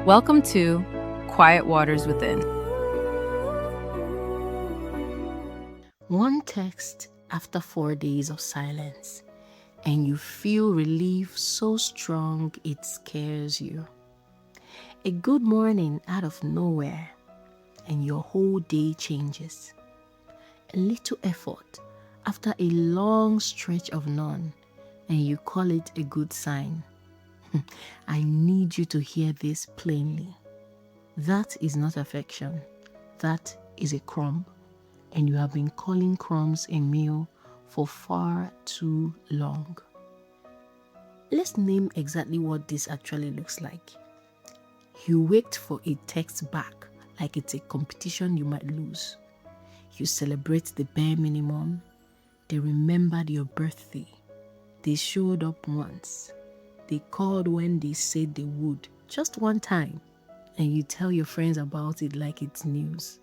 Welcome to Quiet Waters Within. One text after 4 days of silence, and you feel relief so strong it scares you. A good morning out of nowhere, and your whole day changes. A little effort after a long stretch of none, and you call it a good sign. I need you to hear this plainly. That is not affection. That is a crumb. And you have been calling crumbs a meal for far too long. Let's name exactly what this actually looks like. You wait for a text back like it's a competition you might lose. You celebrate the bare minimum. They remembered your birthday. They showed up once. They called when they said they would, just one time, and you tell your friends about it like it's news.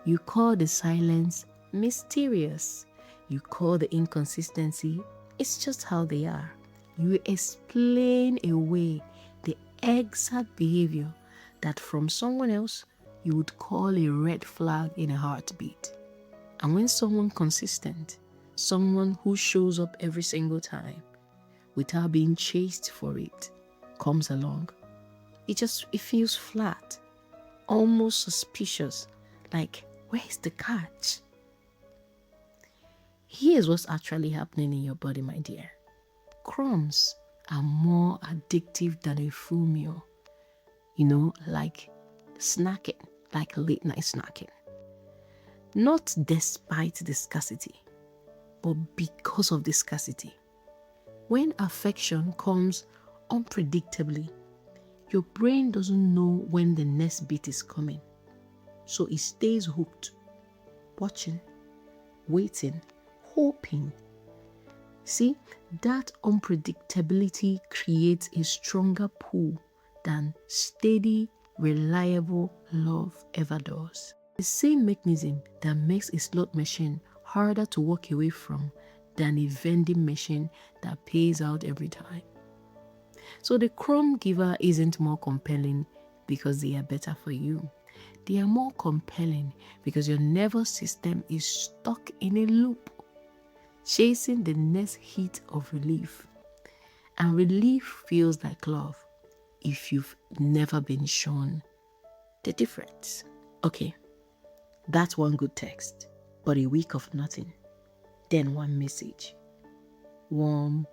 You call the silence mysterious. You call the inconsistency, it's just how they are. You explain away the exact behavior that from someone else you would call a red flag in a heartbeat. And when someone consistent, someone who shows up every single time without being chased for it, comes along, it feels flat, almost suspicious, like, where's the catch? Here's what's actually happening in your body, my dear. Crumbs are more addictive than a full meal. Like snacking, like late night snacking. Not despite the scarcity, but because of the scarcity. When affection comes unpredictably, your brain doesn't know when the next beat is coming. So it stays hooked, watching, waiting, hoping. See, that unpredictability creates a stronger pull than steady, reliable love ever does. The same mechanism that makes a slot machine harder to walk away from than a vending machine that pays out every time. So the crumb giver isn't more compelling because they are better for you. They are more compelling because your nervous system is stuck in a loop, chasing the next hit of relief. And relief feels like love if you've never been shown the difference. Okay, that's one good text, but a week of nothing. Then one message. Warm,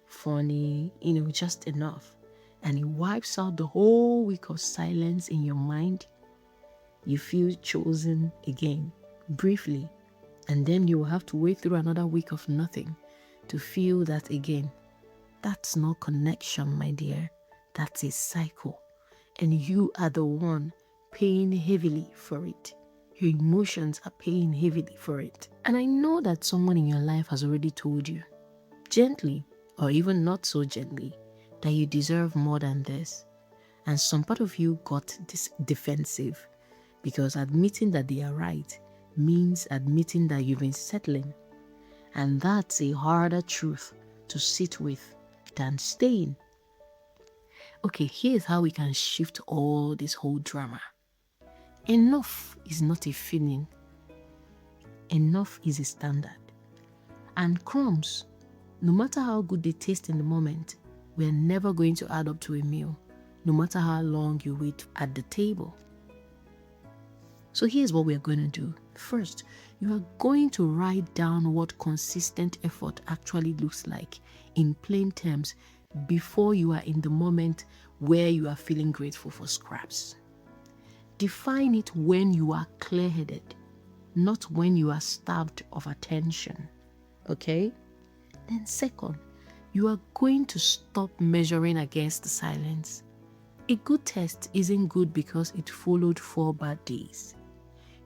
funny, just enough. And it wipes out the whole week of silence in your mind. You feel chosen again, briefly, and then you will have to wait through another week of nothing to feel that again. That's not connection, my dear. That's a cycle. And you are the one paying heavily for it. Your emotions are paying heavily for it. And I know that someone in your life has already told you, gently or even not so gently, that you deserve more than this. And some part of you got this defensive because admitting that they are right means admitting that you've been settling. And that's a harder truth to sit with than staying. Okay, here's how we can shift all this whole drama. Enough is not a feeling. Enough is a standard. And crumbs, no matter how good they taste in the moment, we're never going to add up to a meal, no matter how long you wait at the table. So here's what we're going to do. First, you are going to write down what consistent effort actually looks like in plain terms before you are in the moment where you are feeling grateful for scraps. Define it when you are clear-headed, not when you are starved of attention. Okay? Then second, you are going to stop measuring against the silence. A good test isn't good because it followed 4 bad days.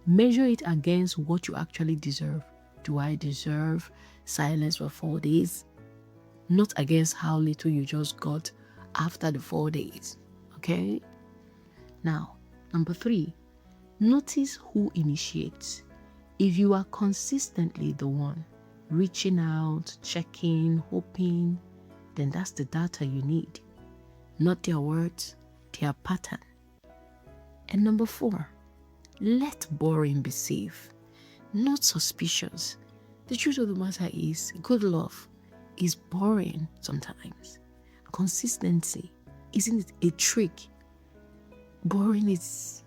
Measure it against what you actually deserve. Do I deserve silence for 4 days? Not against how little you just got after the 4 days. Okay? Now, number 3, notice who initiates. If you are consistently the one reaching out, checking, hoping, then that's the data you need. Not their words, their pattern. And number 4, let boring be safe, not suspicious. The truth of the matter is, good love is boring sometimes. Consistency isn't a trick. Boring is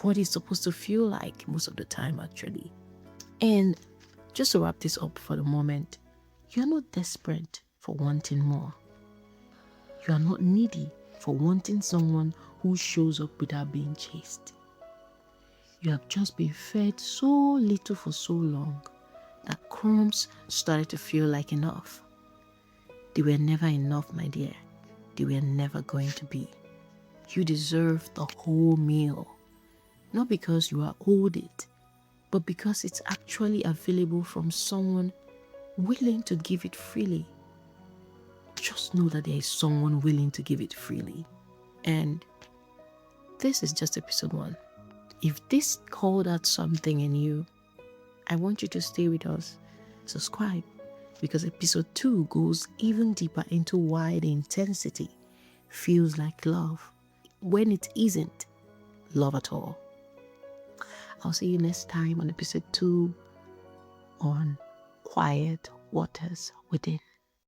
what it's supposed to feel like most of the time, actually. And just to wrap this up for the moment, you're not desperate for wanting more. You are not needy for wanting someone who shows up without being chased. You have just been fed so little for so long that crumbs started to feel like enough. They were never enough, my dear. They were never going to be. You deserve the whole meal. Not because you are owed it, but because it's actually available from someone willing to give it freely. Just know that there is someone willing to give it freely. And this is just episode 1. If this called out something in you, I want you to stay with us. Subscribe, because episode 2 goes even deeper into why the intensity feels like love when it isn't love at all. I'll see you next time on episode 2 on Quiet Waters Within.